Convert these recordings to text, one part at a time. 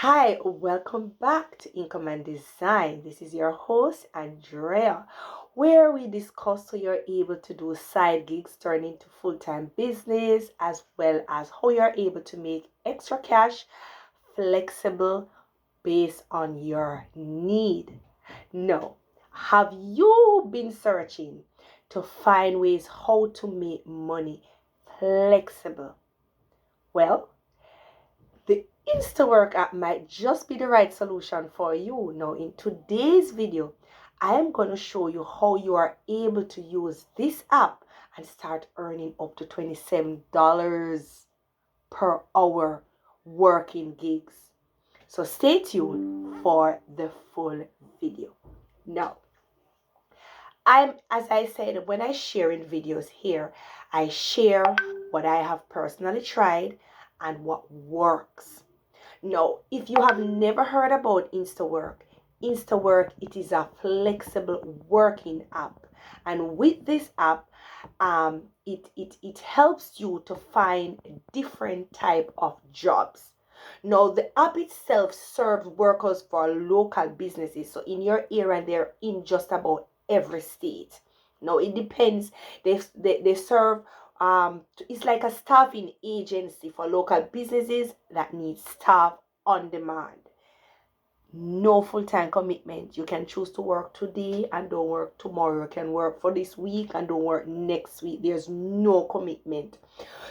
Hi, welcome back to Income and Design. This is your host, Andrea, where we discuss how you're able to do side gigs turn into full-time business, as well as how you're able to make extra cash flexible based on your need. Now, have you been searching to find ways how to make money flexible? Well, the Instawork app might just be the right solution for you. Now, in today's video, I am going to show you how you are able to use this app and start earning up to $27 per hour working gigs. So stay tuned for the full video. Now, as I said, when I share in videos here, I share what I have personally tried and what works. Now, if you have never heard about Instawork, it is a flexible working app. And with this app, it helps you to find different type of jobs. Now, the app itself serves workers for local businesses. So in your area, they're in just about every state. Now, it depends. They serve it's like a staffing agency for local businesses that need staff on demand. No full-time commitment. You can choose to work today and don't work tomorrow. You can work for this week and don't work next week. There's no commitment.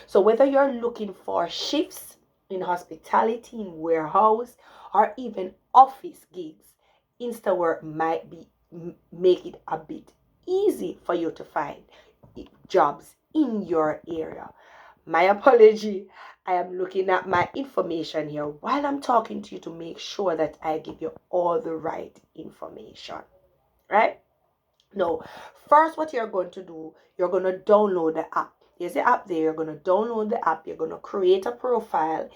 So whether you're looking for shifts in hospitality, in warehouse, or even office gigs, Instawork might be make it a bit easy for you to find jobs in your area. My apology. I am looking at my information here while I'm talking to you to make sure that I give you all the right information. Right? Now, first, what you're going to do, you're going to download the app. There's the app there. You're going to download the app. You're going to create a profile.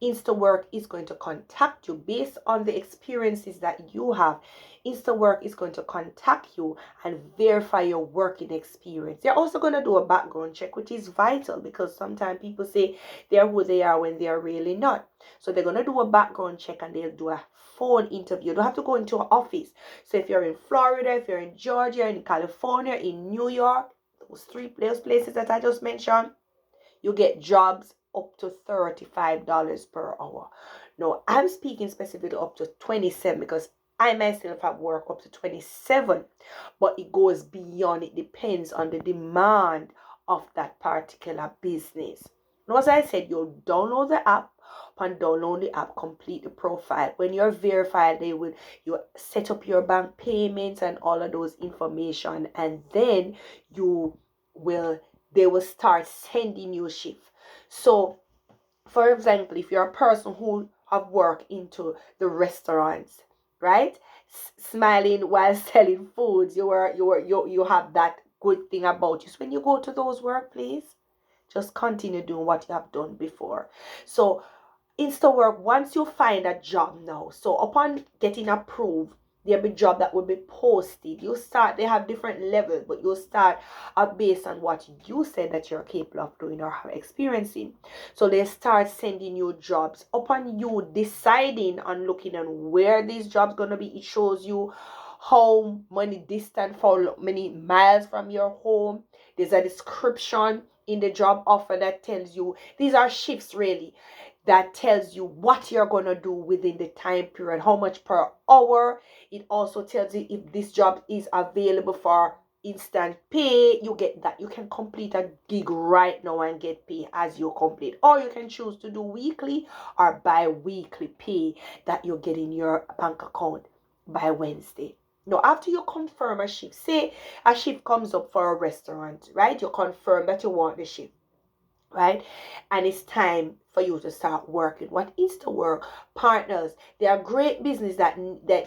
Instawork is going to contact you based on the experiences that you have. Instawork is going to contact you and verify your working experience. They're also going to do a background check, which is vital because sometimes people say they're who they are when they're really not. So they're going to do a background check and they'll do a phone interview. You don't have to go into an office. So if you're in Florida, if you're in Georgia, in California, in New York, those places that I just mentioned, you get jobs up to $35 per hour. Now, I'm speaking specifically up to 27 because I myself have worked up to 27, but it goes beyond. It depends on the demand of that particular business. Now, as I said, you'll download the app. Upon download the app, complete the profile. When you're verified, you set up your bank payments and all of those information, and then they will start sending you shift. So, for example, if you're a person who have worked into the restaurants, right, smiling while selling foods, you have that good thing about you. So when you go to those workplaces, just continue doing what you have done before. So Instawork, once you find a job now, so upon getting approved, there'll be job that will be posted. They have different levels, but you'll start based on what you said that you're capable of doing or experiencing. So they start sending you jobs. Upon you deciding on looking on where these jobs gonna be, it shows you how many distance, for many miles from your home. There's a description in the job offer that tells you these are shifts really, that tells you what you're going to do within the time period, how much per hour. It also tells you if this job is available for instant pay. You get that. You can complete a gig right now and get paid as you complete, or you can choose to do weekly or bi-weekly pay that you get in your bank account by Wednesday. Now, after you confirm a shift, say a shift comes up for a restaurant, right? You confirm that you want the shift, right? And it's time for you to start working. What is the work? Partners. They are great business that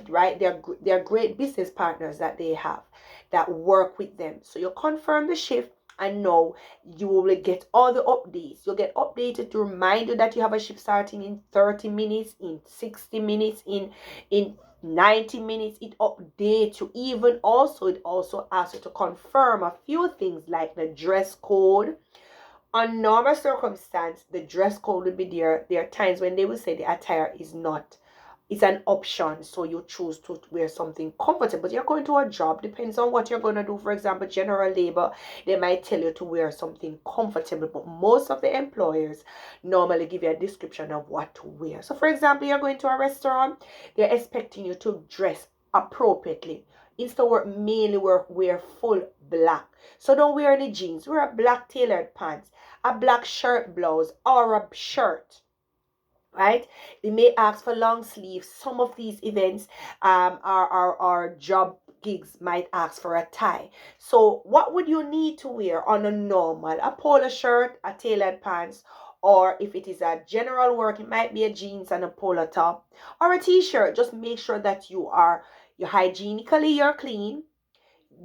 right? They're great business partners that they have that work with them. So you confirm the shift, and now you will get all the updates. You'll get updated to remind you that you have a shift starting in 30 minutes, in 60 minutes, in 90 minutes. It updates you. It also asks you to confirm a few things like the dress code. On normal circumstance, the dress code will be there. There are times when they will say the attire is not it's an option, so you choose to wear something comfortable. But you're going to a job, depends on what you're going to do. For example, general labor, they might tell you to wear something comfortable, but most of the employers normally give you a description of what to wear. So for example, you're going to a restaurant, they're expecting you to dress appropriately. Instawork mainly wear full black, so don't wear any jeans. Wear a black tailored pants, a black shirt blouse, or a shirt, right? They may ask for long sleeves. Some of these events, our job gigs might ask for a tie. So what would you need to wear on a normal? A polo shirt, a tailored pants, or if it is a general work, it might be a jeans and a polo top, or a t-shirt. Just make sure that you're hygienically, you're clean,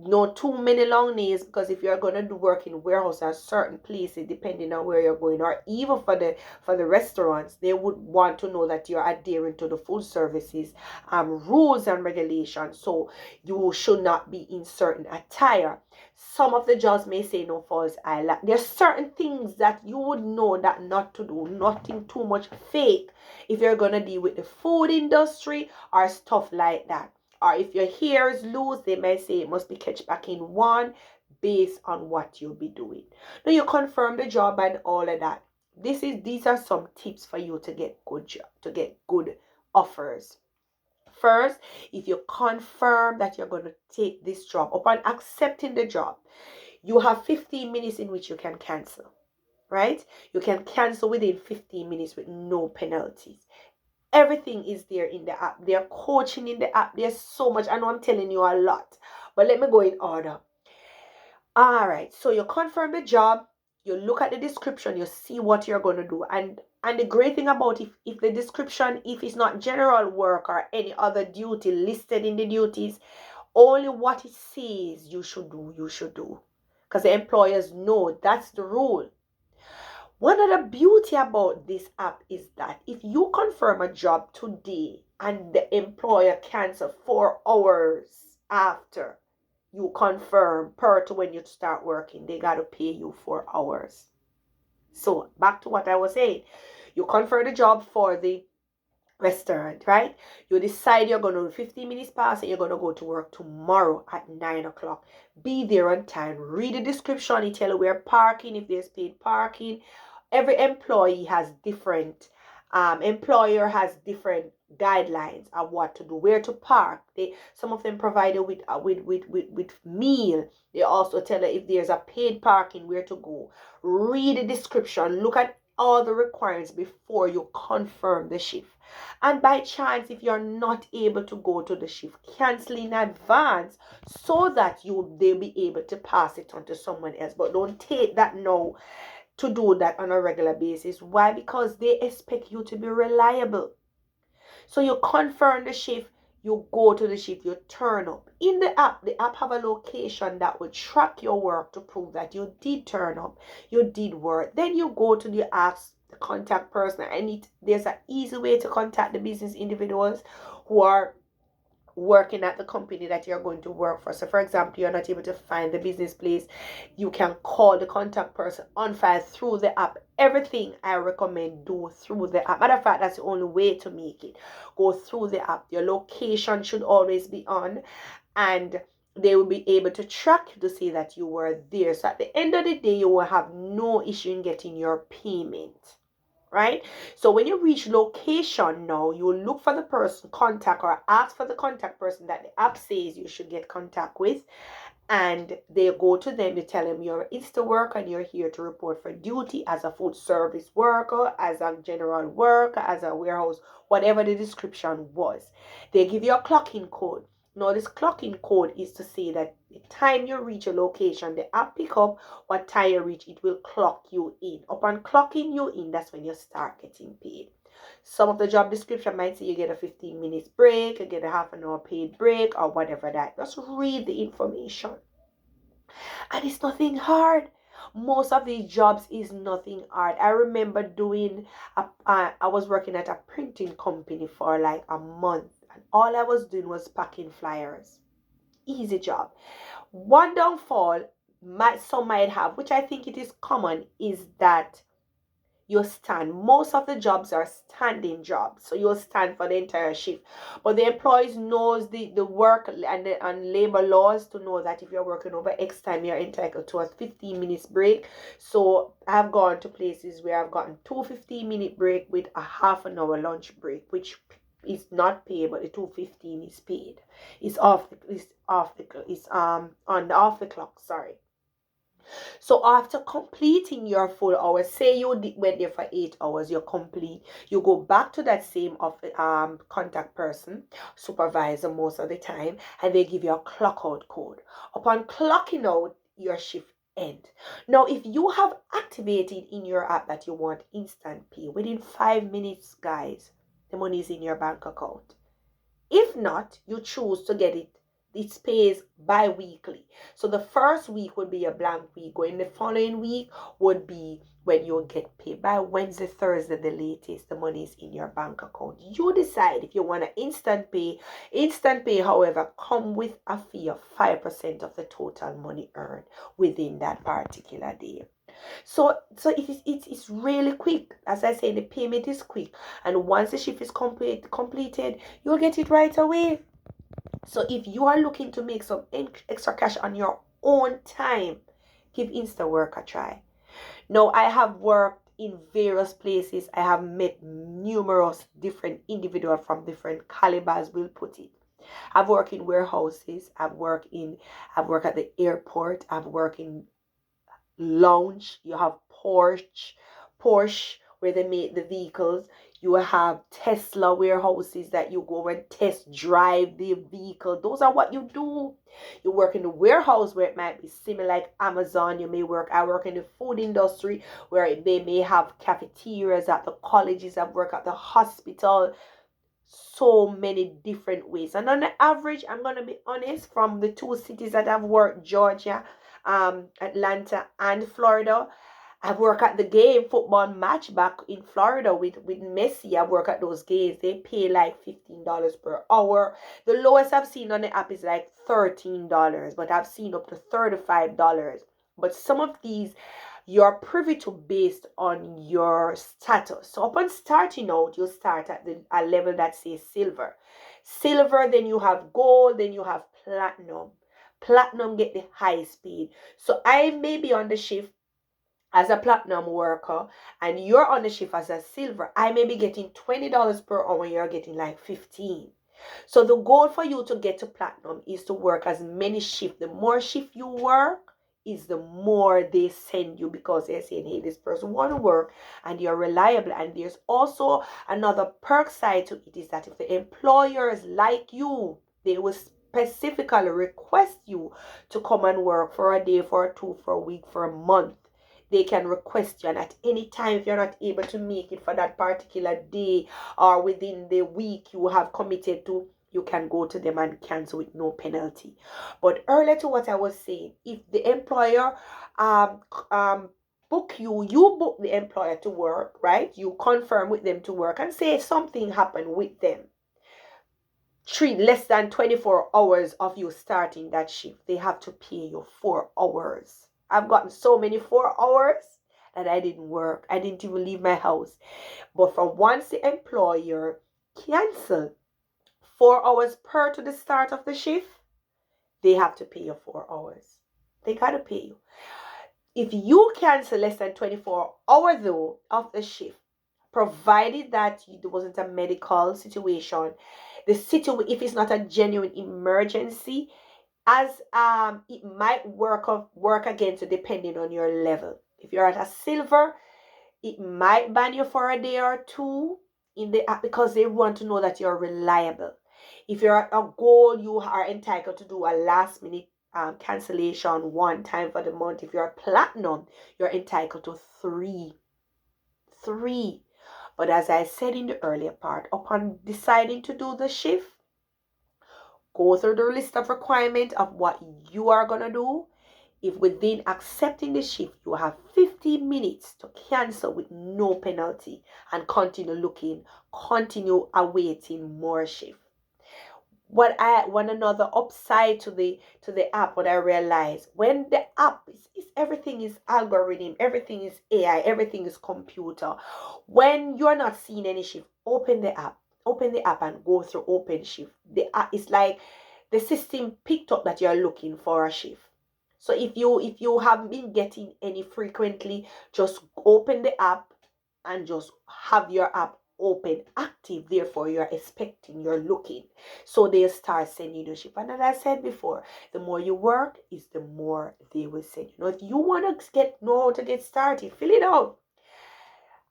no too many long nails, because if you're going to do work in warehouse at certain places, depending on where you're going, or even for the restaurants, they would want to know that you're adhering to the food services rules and regulations. So you should not be in certain attire. Some of the jobs may say no false eyelash. There's certain things that you would know that not to do, nothing too much fake if you're going to deal with the food industry or stuff like that. Or if your hair is loose, they may say it must be catch back in one, based on what you'll be doing. Now you confirm the job and all of that. These are some tips for you to get good offers. First, if you confirm that you're going to take this job, upon accepting the job, you have 15 minutes in which you can cancel, right? You can cancel within 15 minutes with no penalties. Everything is there in the app. They're coaching in the app. There's so much. I know I'm telling you a lot, but let me go in order. All right. So you confirm the job. You look at the description. You see what you're going to do. And the great thing about if the description, if it's not general work or any other duty listed in the duties, only what it says you should do, you should do. Because the employers know that's the rule. One of the beauty about this app is that if you confirm a job today and the employer cancels 4 hours after you confirm, per to when you start working, they got to pay you 4 hours. So back to what I was saying. You confirm the job for the restaurant, right? You decide you're going to 15 minutes past and you're going to go to work tomorrow at 9 o'clock. Be there on time. Read the description. It tell you where parking, if there's paid parking. Every employee has different employer has different guidelines of what to do, where to park. Some of them provide you with meal. They also tell you if there's a paid parking, where to go. Read the description. Look at all the requirements before you confirm the shift. And by chance, if you're not able to go to the shift, cancel in advance so that they'll be able to pass it on to someone else. But don't take that now to do that on a regular basis. Why? Because they expect you to be reliable. So you confirm the shift, you go to the shift, you turn up. In the app have a location that will track your work to prove that you did turn up, you did work. Then you go to the ask the contact person, and there's an easy way to contact the business individuals who are working at the company that you're going to work for. So for example, you're not able to find the business place, you can call the contact person on file through the app. Everything I recommend do through the app. Matter of fact, that's the only way to make it. Go through the app. Your location should always be on, and they will be able to track you to see that you were there. So at the end of the day, you will have no issue in getting your payment. Right? So when you reach location now, you will look for the person contact, or ask for the contact person that the app says you should get contact with, and they go to them. You tell them you're an Instawork and you're here to report for duty as a food service worker, as a general worker, as a warehouse, whatever the description was. They give you a clock-in code. Now this clock-in code is to say that the time you reach a location, the app pick up what time you reach, it will clock you in. Upon clocking you in, that's when you start getting paid. Some of the job description might say you get a 15 minutes break, you get a half an hour paid break, or whatever that. Just read the information. And it's nothing hard. Most of these jobs is nothing hard. I remember I was working at a printing company for like a month, and all I was doing was packing flyers. Easy job. One downfall some might have, which I think it is common, is that you stand. Most of the jobs are standing jobs, so you'll stand for the entire shift. But the employees knows the work and labor laws to know that if you're working over X time, you're entitled to a 15 minutes break. So I've gone to places where I've gotten 2 15-minute break with a half an hour lunch break, which is not paid, but the 2:15 is paid. It's on the off the clock. Sorry. So after completing your full hours, say you went there for 8 hours, you're complete. You go back to that same contact person, supervisor most of the time, and they give you a clock out code. Upon clocking out, your shift end. Now, if you have activated in your app that you want instant pay, within 5 minutes, guys, the money is in your bank account. If not, you choose to get it. It pays bi-weekly. So the first week would be a blank week. Going the following week would be when you'll get paid. By Wednesday, Thursday, the latest, the money is in your bank account. You decide if you want an instant pay. Instant pay, however, come with a fee of 5% of the total money earned within that particular day. So it's really quick. As I say, the payment is quick, and once the shift is completed, you'll get it right away. So if you are looking to make some extra cash on your own time, give Instawork a try. Now, I have worked in various places. I have met numerous different individuals from different calibers, we'll put it. I've worked in warehouses. I've worked at the airport. I've worked in lounge. You have Porsche where they make the vehicles. You have Tesla warehouses that you go and test drive the vehicle. Those are what you do. You work in the warehouse where it might be similar like Amazon. I work in the food industry where they may have cafeterias at the colleges. I've worked at the hospital. So many different ways. And on the average, I'm going to be honest, from the two cities that I've worked, Georgia, Atlanta, and Florida, I've worked at the game football match back in Florida with Messi. I work at those games. They pay like $15 per hour. The lowest I've seen on the app is like $13, but I've seen up to $35. But some of these you're privy to based on your status. So upon starting out, you start at a level that says silver. Silver, then you have gold, then you have platinum. Platinum get the highest paid. So I may be on the shift as a platinum worker and you're on the shift as a silver. I may be getting $20 per hour, you're getting like 15. So the goal for you to get to platinum is to work as many shifts. The more shift you work is the more they send you, because they're saying, hey, this person want to work and you're reliable. And there's also another perk side to it, is that if the employers like you, they will specifically request you to come and work for a day, for a two, for a week, for a month. They can request you, and at any time, if you're not able to make it for that particular day or within the week you have committed to, you can go to them and cancel with no penalty. But earlier to what I was saying, if the employer book you, you book the employer to work, right? You confirm with them to work, and say something happened with them. Less than 24 hours of you starting that shift, they have to pay you 4 hours. I've gotten so many 4 hours that I didn't work. I didn't even leave my house. But from once the employer cancel 4 hours prior to the start of the shift, they have to pay you 4 hours. They got to pay you. If you cancel less than 24 hours though of the shift, provided that there wasn't a medical situation, if it's not a genuine emergency, as it might work against you depending on your level. If you're at a silver, it might ban you for a day or two in the app, because they want to know that you're reliable. If you're at a gold, you are entitled to do a last minute cancellation one time for the month. If you're a platinum, you're entitled to three. But as I said in the earlier part, upon deciding to do the shift, go through the list of requirements of what you are going to do. If within accepting the shift, you have 15 minutes to cancel with no penalty and continue awaiting more shift. one another upside to the app, what I realized, when the app is everything is algorithm, everything is AI, everything is computer. When you're not seeing any shift, open the app and go through open shift. The app is like the system picked up that you're looking for a shift. So if you haven't been getting any frequently, just open the app and just have your app open, active. Therefore, you're expecting, you're looking. So they'll start sending you shift. And as I said before, the more you work is the more they will send you. Now, if you want to know how to get started, fill it out.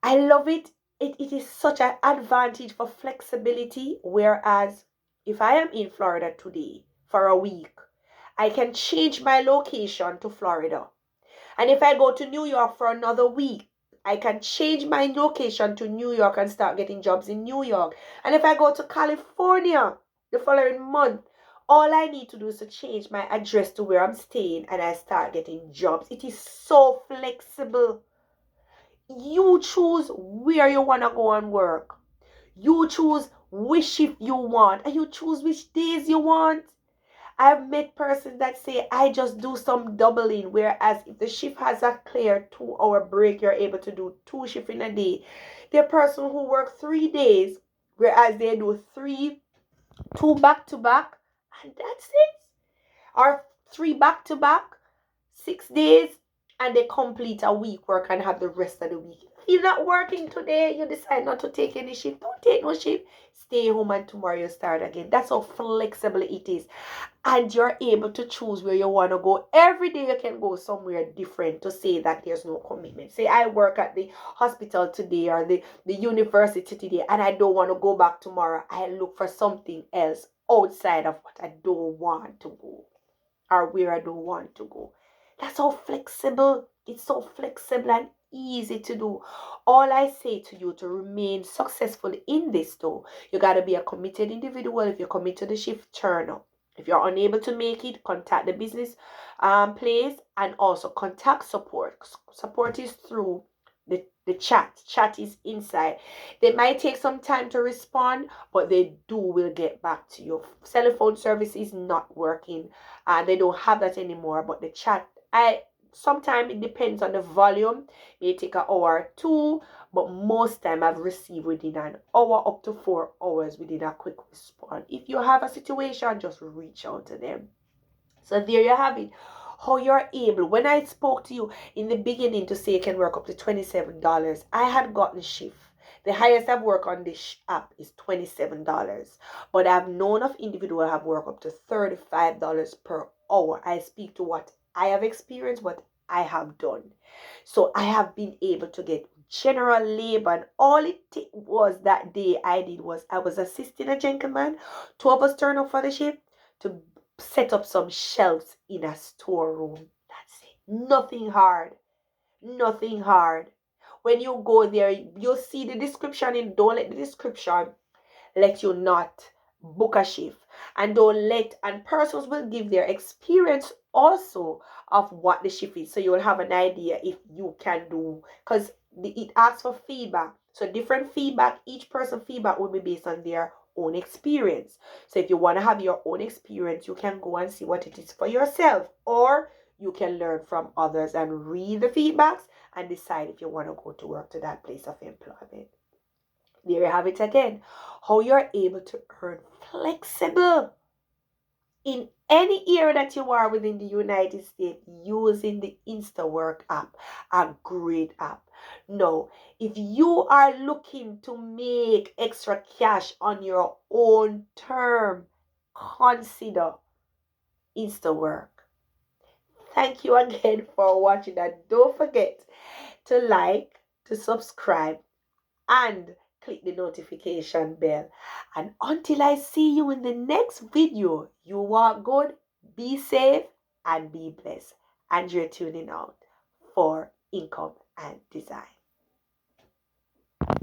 I love it. It is such an advantage for flexibility. Whereas if I am in Florida today for a week, I can change my location to Florida. And if I go to New York for another week, I can change my location to New York and start getting jobs in New York. And if I go to California the following month, all I need to do is to change my address to where I'm staying and I start getting jobs. It is so flexible. You choose where you want to go and work. You choose which shift you want and you choose which days you want. I've met persons that say, I just do some doubling, whereas if the shift has a clear 2 hour break, you're able to do 2 shifts in a day. There are persons who work 3 days, whereas they do 2 back to back, and that's it. Or 3 back to back, 6 days, and they complete a week work and have the rest of the week. If you're not working today, you decide not to take any shift, don't take no shift. Stay home and tomorrow you start again. That's how flexible it is. And you're able to choose where you want to go. Every day you can go somewhere different to say that there's no commitment. Say I work at the hospital today or the university today and I don't want to go back tomorrow. I look for something else outside of what I don't want to go or where I don't want to go. That's how flexible. It's so flexible and easy to do. All I say to you to remain successful in this though, you got to be a committed individual. If you commit to the shift, turn up. If you're unable to make it, contact the business place and also contact support. Support is through the chat. Chat is inside. They might take some time to respond, but they will get back to you. Cell phone service is not working. They don't have that anymore, but the chat, sometimes it depends on the volume. It may take an hour or 2, but most time I've received within an hour up to 4 hours within a quick response. If you have a situation, just reach out to them. So there you have it. How you're able. When I spoke to you in the beginning to say you can work up to $27, I had gotten shift. The highest I've worked on this app is $27. But I've known of individuals who have worked up to $35 per hour. I speak to what I have experienced, what I have done. So I have been able to get general labor, and all it was that day I did was I was assisting a gentleman. 2 of us turned up for the shift to set up some shelves in a storeroom. That's it. Nothing hard. Nothing hard. When you go there, you'll see the description. And don't let the description let you not book a shift. And persons will give their experience also of what the shift is. So you'll have an idea if you can do, because it asks for feedback. So different feedback, each person feedback will be based on their own experience. So if you want to have your own experience, you can go and see what it is for yourself, or you can learn from others and read the feedbacks and decide if you want to go to work to that place of employment. There you have it again. How you're able to earn flexible in any area that you are within the United States using the Instawork app, a great app. Now, if you are looking to make extra cash on your own term, consider Instawork. Thank you again for watching, and don't forget to like, to subscribe, and click the notification bell. And until I see you in the next video, you walk good, be safe, and be blessed. And you're tuning out for Income and Design.